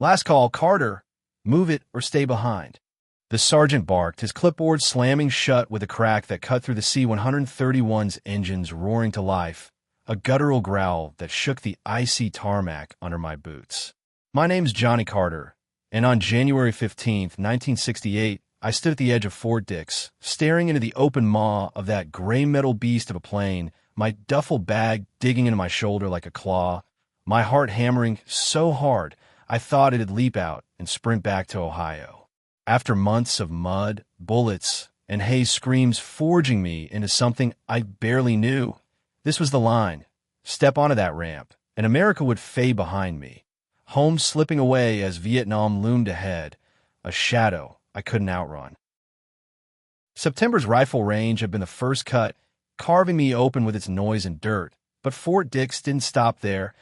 Last call, Carter. Move it or stay behind. The sergeant barked, his clipboard slamming shut with a crack that cut through the C-131's engines roaring to life, a guttural growl that shook the icy tarmac under my boots. My name's Johnny Carter, and on January 15th, 1968, I stood at the edge of Fort Dix, staring into the open maw of that gray metal beast of a plane, my duffel bag digging into my shoulder like a claw, my heart hammering so hard I thought it'd leap out and sprint back to Ohio. After months of mud, bullets, and Hayes' screams forging me into something I barely knew, this was the line. Step onto that ramp, and America would fade behind me, home slipping away as Vietnam loomed ahead, a shadow I couldn't outrun. September's rifle range had been the first cut, carving me open with its noise and dirt, but Fort Dix didn't stop there.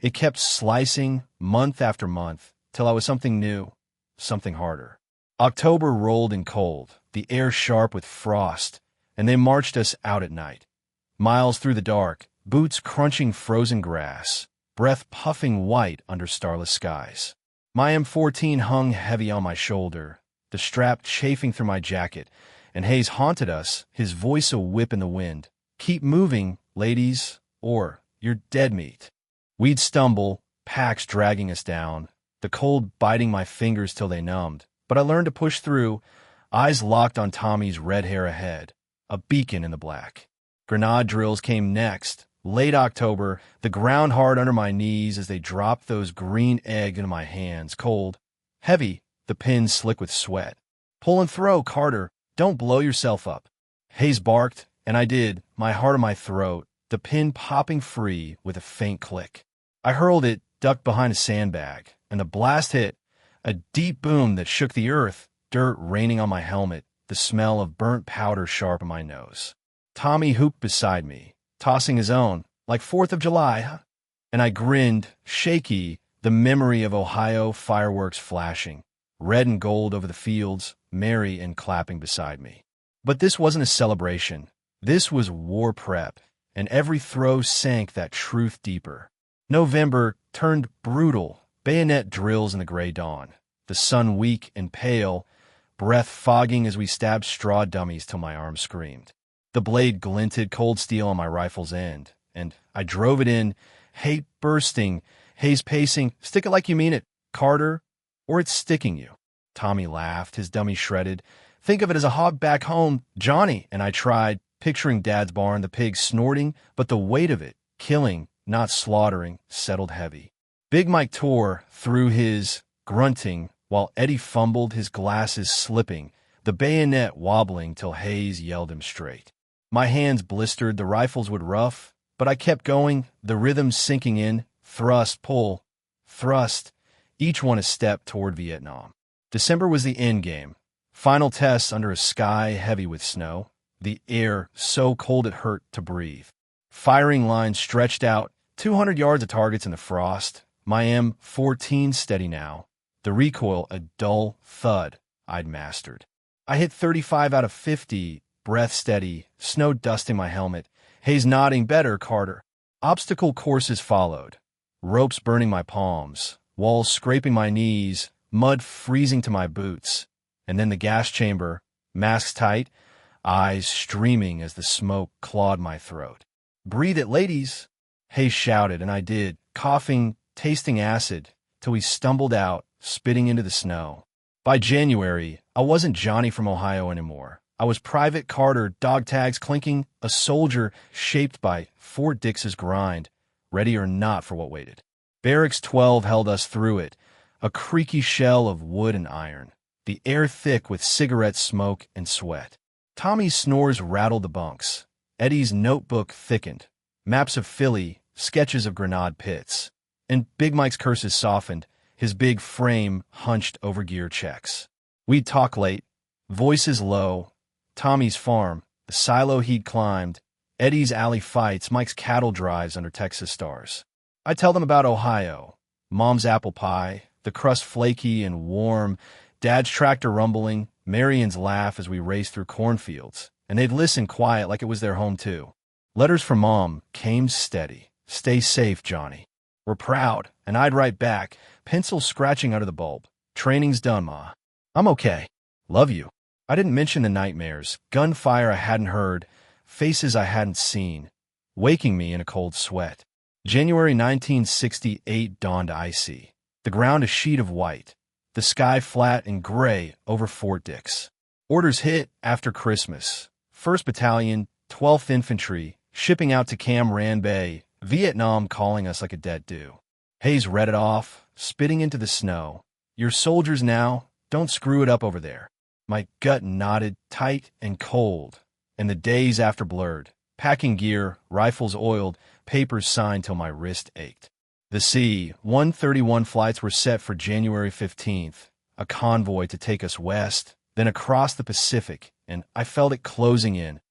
It kept slicing month after month till I was something new, something harder. October rolled in cold, the air sharp with frost, and they marched us out at night. Miles through the dark, boots crunching frozen grass, breath puffing white under starless skies. My M14 hung heavy on my shoulder, the strap chafing through my jacket, and Hayes haunted us, his voice a whip in the wind. Keep moving, ladies, or you're dead meat. We'd stumble, packs dragging us down, the cold biting my fingers till they numbed, but I learned to push through, eyes locked on Tommy's red hair ahead, a beacon in the black. Grenade drills came next, late October, the ground hard under my knees as they dropped those green eggs into my hands, cold, heavy, the pins slick with sweat. Pull and throw, Carter. Don't blow yourself up. Hayes barked, and I did, my heart in my throat, the pin popping free with a faint click. I hurled it, ducked behind a sandbag, and the blast hit, a deep boom that shook the earth, dirt raining on my helmet, the smell of burnt powder sharp in my nose. Tommy hooped beside me, tossing his own, like 4th of July, huh? And I grinned, shaky, the memory of Ohio fireworks flashing, red and gold over the fields, merry and clapping beside me. But this wasn't a celebration. This was war prep, and every throw sank that truth deeper. November turned brutal, bayonet drills in the gray dawn, the sun weak and pale, breath fogging as we stabbed straw dummies till my arms screamed. The blade glinted cold steel on my rifle's end, and I drove it in, hate bursting, Hayes pacing, stick it like you mean it, Carter, or it's sticking you. Tommy laughed, his dummy shredded. Think of it as a hog back home, Johnny, and I tried, picturing Dad's barn, the pigs snorting, but the weight of it, killing, not slaughtering, settled heavy. Big Mike tore through his grunting, while Eddie fumbled, his glasses slipping, the bayonet wobbling till Hayes yelled him straight. My hands blistered, the rifles would rough, but I kept going, the rhythm sinking in, thrust, pull, thrust, each one a step toward Vietnam. December was the end game. Final tests under a sky heavy with snow, the air so cold it hurt to breathe. Firing lines stretched out, 200 yards of targets in the frost, my M14 steady now, the recoil a dull thud I'd mastered. I hit 35 out of 50, breath steady, snow dusting my helmet, Hayes nodding, better, Carter. Obstacle courses followed, ropes burning my palms, walls scraping my knees, mud freezing to my boots, and then the gas chamber, masks tight, eyes streaming as the smoke clawed my throat. Breathe it, ladies, Hayes shouted, and I did, coughing, tasting acid, till we stumbled out, spitting into the snow. By January, I wasn't Johnny from Ohio anymore. I was Private Carter, dog tags clinking, a soldier shaped by Fort Dix's grind, ready or not for what waited. Barracks 12 held us through it, a creaky shell of wood and iron, the air thick with cigarette smoke and sweat. Tommy's snores rattled the bunks. Eddie's notebook thickened. Maps of Philly, sketches of Grenade pits. And Big Mike's curses softened, his big frame hunched over gear checks. We'd talk late, voices low. Tommy's farm, the silo he'd climbed, Eddie's alley fights, Mike's cattle drives under Texas stars. I'd tell them about Ohio, Mom's apple pie, the crust flaky and warm, Dad's tractor rumbling, Marion's laugh as we raced through cornfields, and they'd listen quiet like it was their home too. Letters from Mom came steady. Stay safe, Johnny. We're proud, and I'd write back, pencil scratching under the bulb. Training's done, Ma. I'm okay. Love you. I didn't mention the nightmares, gunfire I hadn't heard, faces I hadn't seen, waking me in a cold sweat. January 1968 dawned icy. The ground a sheet of white. The sky flat and gray over Fort Dix. Orders hit after Christmas. 1st Battalion, 12th Infantry, shipping out to Cam Ranh Bay, Vietnam calling us like a debt due. Hayes read it off, spitting into the snow. You're soldiers now, don't screw it up over there. My gut knotted, tight and cold, and the days after blurred. Packing gear, rifles oiled, papers signed till my wrist ached. The C-131 flights were set for January 15th, a convoy to take us west, then across the Pacific, and I felt it closing in.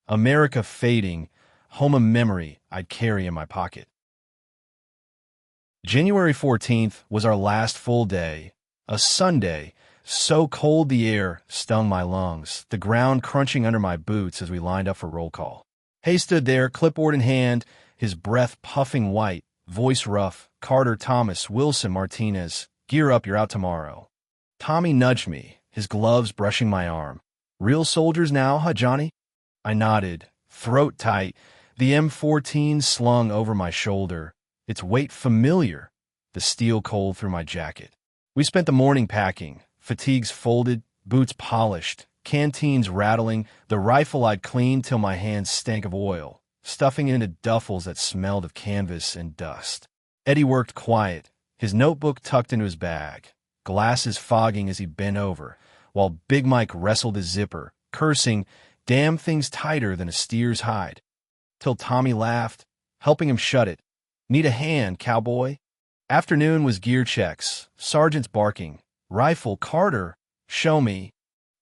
America fading, home a memory I'd carry in my pocket. January 14th was our last full day, a Sunday, so cold the air stung my lungs, the ground crunching under my boots as we lined up for roll call. Hay stood there, clipboard in hand, his breath puffing white, voice rough. Carter, Thomas, Wilson, Martinez, gear up, you're out tomorrow. Tommy nudged me, his gloves brushing my arm. Real soldiers now, huh, Johnny? I nodded, throat tight, the M14 slung over my shoulder, its weight familiar, the steel cold through my jacket. We spent the morning packing, fatigues folded, boots polished, canteens rattling, the rifle I'd cleaned till my hands stank of oil, stuffing it into duffels that smelled of canvas and dust. Eddie worked quiet, his notebook tucked into his bag, glasses fogging as he bent over, while Big Mike wrestled his zipper, cursing, damn thing's tighter than a steer's hide. Till Tommy laughed, helping him shut it. Need a hand, cowboy? Afternoon was gear checks, sergeants barking. Rifle, Carter, show me.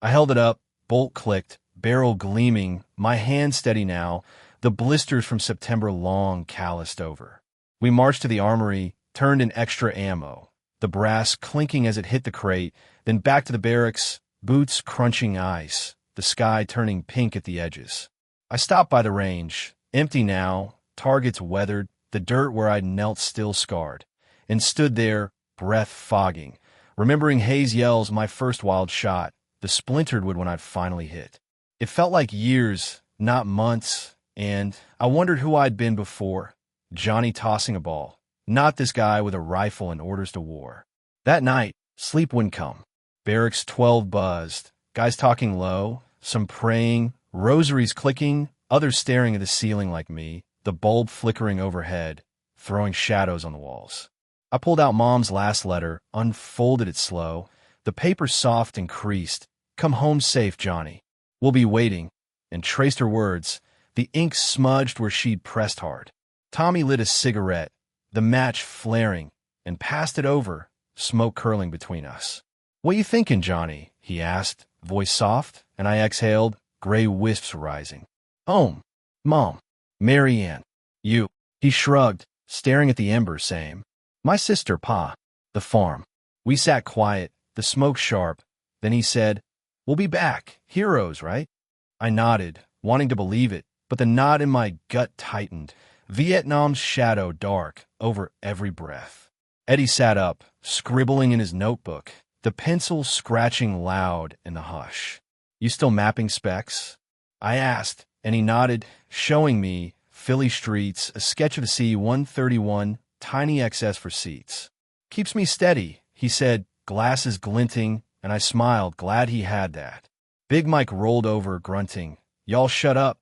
I held it up, bolt clicked, barrel gleaming, my hand steady now, the blisters from September long calloused over. We marched to the armory, turned in extra ammo, the brass clinking as it hit the crate, then back to the barracks, boots crunching ice, the sky turning pink at the edges. I stopped by the range, empty now, targets weathered, the dirt where I'd knelt still scarred, and stood there, breath fogging, remembering Hayes' yells, my first wild shot, the splintered wood when I'd finally hit. It felt like years, not months, and I wondered who I'd been before. Johnny tossing a ball, not this guy with a rifle and orders to war. That night, sleep wouldn't come. Barracks 12 buzzed, guys talking low, some praying, rosaries clicking, others staring at the ceiling like me, the bulb flickering overhead, throwing shadows on the walls. I pulled out Mom's last letter, unfolded it slow, the paper soft and creased. Come home safe, Johnny. We'll be waiting, and traced her words, the ink smudged where she'd pressed hard. Tommy lit a cigarette, the match flaring, and passed it over, smoke curling between us. What you thinking, Johnny? He asked, voice soft, and I exhaled, gray wisps rising. Home. Mom. Mary Ann. You. He shrugged, staring at the embers, saying, my sister, Pa. The farm. We sat quiet, the smoke sharp. Then he said, we'll be back. Heroes, right? I nodded, wanting to believe it, but the knot in my gut tightened. Vietnam's shadow dark over every breath. Eddie sat up, scribbling in his notebook, the pencil scratching loud in the hush. You still mapping specs? I asked, and he nodded, showing me Philly streets, a sketch of the C-131, tiny XS for seats. Keeps me steady, he said, glasses glinting, and I smiled, glad he had that. Big Mike rolled over, grunting, y'all shut up.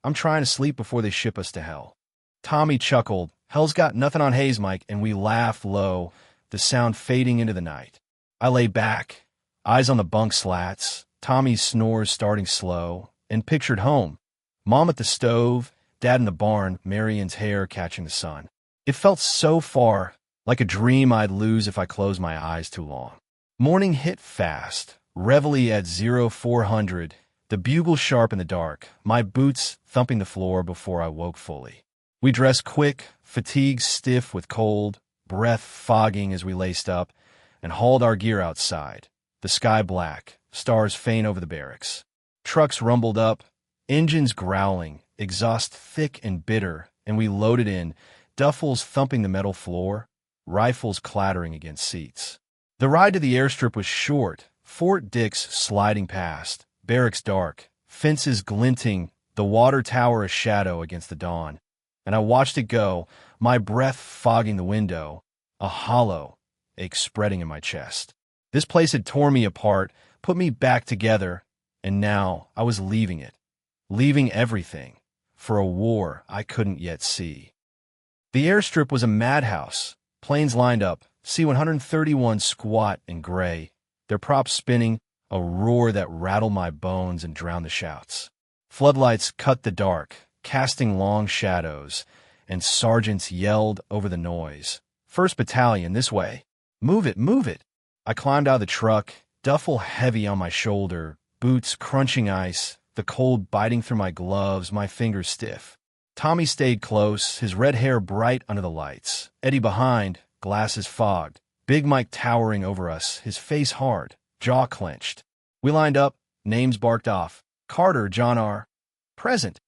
I'm trying to sleep before they ship us to hell. Tommy chuckled, hell's got nothing on Hayes, Mike, and we laughed low, the sound fading into the night. I lay back, eyes on the bunk slats, Tommy's snores starting slow, and pictured home. Mom at the stove, Dad in the barn, Marian's hair catching the sun. It felt so far, like a dream I'd lose if I closed my eyes too long. Morning hit fast, reveille at 0400, the bugle sharp in the dark, my boots thumping the floor before I woke fully. We dressed quick, fatigue stiff with cold, breath fogging as we laced up, and hauled our gear outside, the sky black, stars faint over the barracks. Trucks rumbled up, engines growling, exhaust thick and bitter, and we loaded in, duffels thumping the metal floor. rifles clattering against seats. The ride to the airstrip was short, Fort Dix sliding past, barracks dark, fences glinting, the water tower a shadow against the dawn. And I watched it go, my breath fogging the window, a hollow ache spreading in my chest. This place had torn me apart, put me back together, and now I was leaving it, leaving everything, for a war I couldn't yet see. The airstrip was a madhouse, planes lined up, C-131 squat and gray, their props spinning, a roar that rattled my bones and drowned the shouts. Floodlights cut the dark, casting long shadows, and sergeants yelled over the noise. "First Battalion, this way. Move it, move it." I climbed out of the truck, duffel heavy on my shoulder, boots crunching ice, the cold biting through my gloves, my fingers stiff. Tommy stayed close, his red hair bright under the lights. Eddie behind, glasses fogged. Big Mike towering over us, his face hard, jaw clenched. We lined up, names barked off. Carter, John R. Present.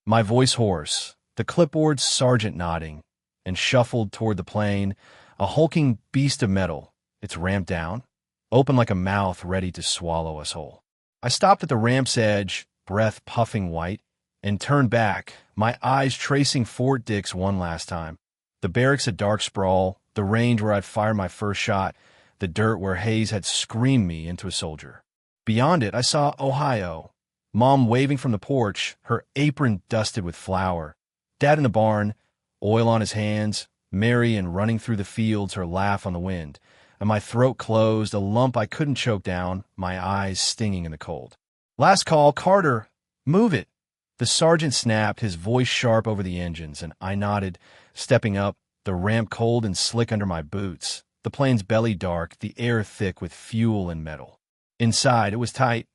My voice hoarse, the clipboard sergeant nodding, and shuffled toward the plane, a hulking beast of metal. It's ramped down, open like a mouth ready to swallow us whole. I stopped at the ramp's edge, breath puffing white, and turned back, my eyes tracing Fort Dix one last time. The barracks a dark sprawl, the range where I'd fired my first shot, the dirt where Hayes had screamed me into a soldier. Beyond it, I saw Ohio, Mom waving from the porch, her apron dusted with flour. Dad in the barn, oil on his hands, merry and running through the fields, her laugh on the wind. And my throat closed, a lump I couldn't choke down, my eyes stinging in the cold. "Last call, Carter, move it." The sergeant snapped, his voice sharp over the engines, and I nodded, stepping up, the ramp cold and slick under my boots, the plane's belly dark, the air thick with fuel and metal. Inside, it was tight.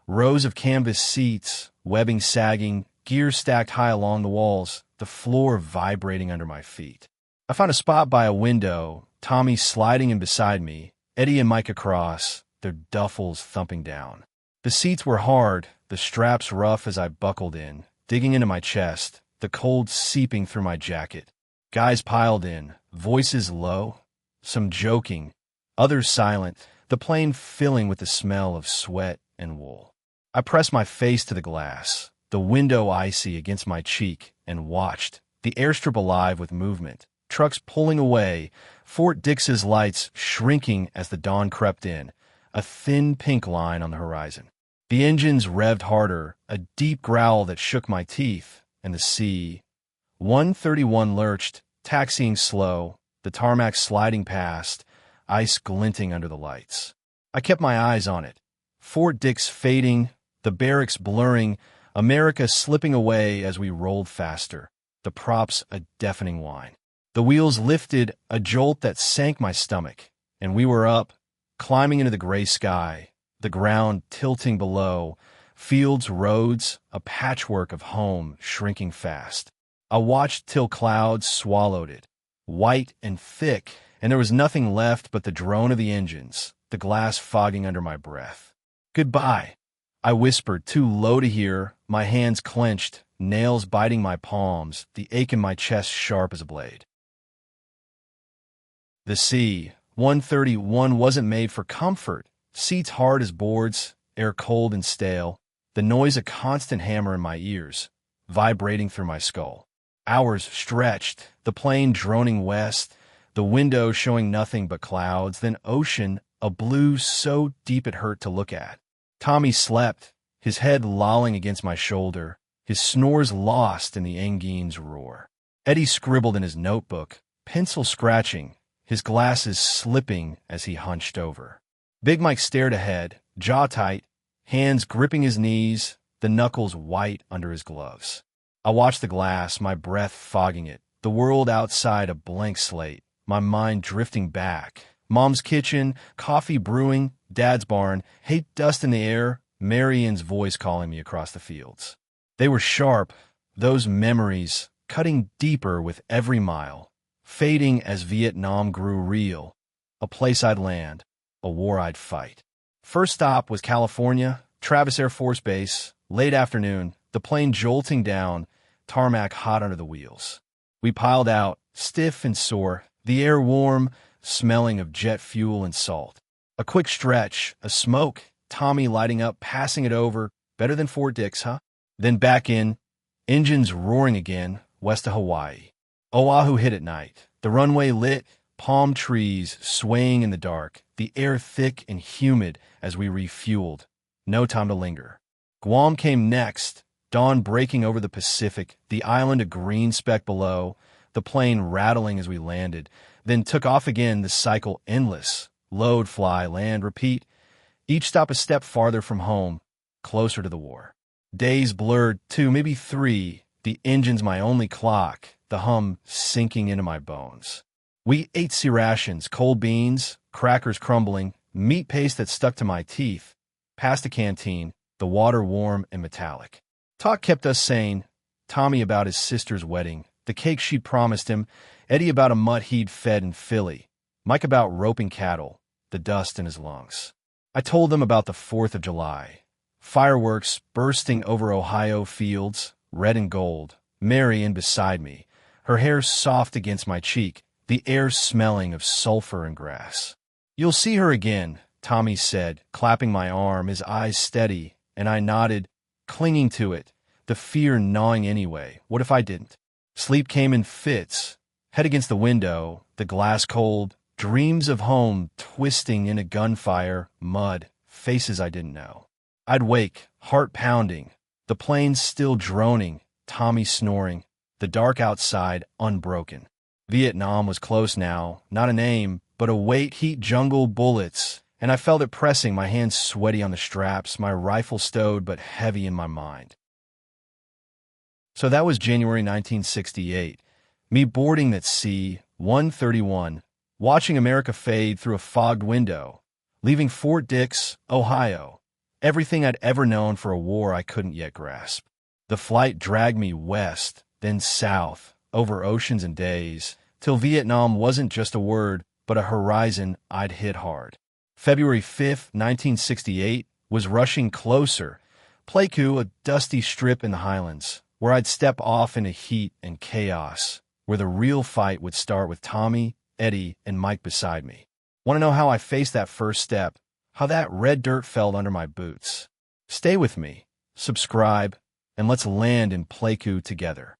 Rows of canvas seats, webbing sagging, gear stacked high along the walls, the floor vibrating under my feet. I found a spot by a window, Tommy sliding in beside me, Eddie and Mike across, their duffels thumping down. The seats were hard, the straps rough as I buckled in, digging into my chest, the cold seeping through my jacket. Guys piled in, voices low, some joking, others silent, the plane filling with the smell of sweat and wool. I pressed my face to the glass, the window icy against my cheek, and watched, the airstrip alive with movement, trucks pulling away, Fort Dix's lights shrinking as the dawn crept in, a thin pink line on the horizon. The engines revved harder, a deep growl that shook my teeth, and the C-131 lurched, taxiing slow, the tarmac sliding past, ice glinting under the lights. I kept my eyes on it. Fort Dix fading, the barracks blurring, America slipping away as we rolled faster, the props a deafening whine. The wheels lifted, a jolt that sank my stomach, and we were up, climbing into the gray sky, the ground tilting below, fields, roads, a patchwork of home shrinking fast. I watched till clouds swallowed it, white and thick, and there was nothing left but the drone of the engines, the glass fogging under my breath. "Goodbye," I whispered, too low to hear, my hands clenched, nails biting my palms, the ache in my chest sharp as a blade. The C-131 wasn't made for comfort, seats hard as boards, air cold and stale, the noise a constant hammer in my ears, vibrating through my skull. Hours stretched, the plane droning west, the window showing nothing but clouds, then ocean, a blue so deep it hurt to look at. Tommy slept, his head lolling against my shoulder, his snores lost in the engine's roar. Eddie scribbled in his notebook, pencil scratching, his glasses slipping as he hunched over. Big Mike stared ahead, jaw tight, hands gripping his knees, the knuckles white under his gloves. I watched the glass, my breath fogging it, the world outside a blank slate, my mind drifting back. Mom's kitchen, coffee brewing, Dad's barn, hate dust in the air, Marian's voice calling me across the fields. They were sharp, those memories, cutting deeper with every mile, fading as Vietnam grew real, a place I'd land, a war I'd fight. First stop was California, Travis Air Force Base, late afternoon, the plane jolting down, tarmac hot under the wheels. We piled out, stiff and sore, The air warm, smelling of jet fuel and salt. A quick stretch, a smoke, Tommy lighting up, passing it over. Better than Fort Dix, huh? Then back in, engines roaring again, west of Hawaii. Oahu hit at night. The runway lit, palm trees swaying in the dark, the air thick and humid as we refueled. No time to linger. Guam came next, dawn breaking over the Pacific, the island a green speck below, the plane rattling as we landed, then took off again, the cycle endless. Load, fly, land, repeat. Each stop a step farther from home, closer to the war. Days blurred, 2, maybe 3, the engine's my only clock, the hum sinking into my bones. We ate sea rations, cold beans, crackers crumbling, meat paste that stuck to my teeth, past a canteen, the water warm and metallic. Talk kept us sane. Tommy about his sister's wedding, the cake she'd promised him, Eddie about a mutt he'd fed in Philly, Mike about roping cattle, the dust in his lungs. I told them about the 4th of July, fireworks bursting over Ohio fields, red and gold, Mary in beside me, her hair soft against my cheek, the air smelling of sulfur and grass. You'll see her again, Tommy said, clapping my arm, his eyes steady, and I nodded, clinging to it, the fear gnawing anyway. What if I didn't? Sleep came in fits, head against the window, the glass cold, dreams of home twisting in a gunfire, mud, faces I didn't know. I'd wake, heart pounding, the planes still droning, Tommy snoring, the dark outside unbroken. Vietnam was close now, not a name, but a weight heat jungle bullets, and I felt it pressing, my hands sweaty on the straps, my rifle stowed but heavy in my mind. So that was January 1968, me boarding that C-131, watching America fade through a fogged window, leaving Fort Dix, Ohio, everything I'd ever known for a war I couldn't yet grasp. The flight dragged me west, then south, over oceans and days, till Vietnam wasn't just a word, but a horizon I'd hit hard. February 5th, 1968, was rushing closer. Pleiku, a dusty strip in the highlands, where I'd step off into heat and chaos, where the real fight would start with Tommy, Eddie, and Mike beside me. Want to know how I faced that first step? How that red dirt felt under my boots? Stay with me, subscribe, and let's land in Pleiku together.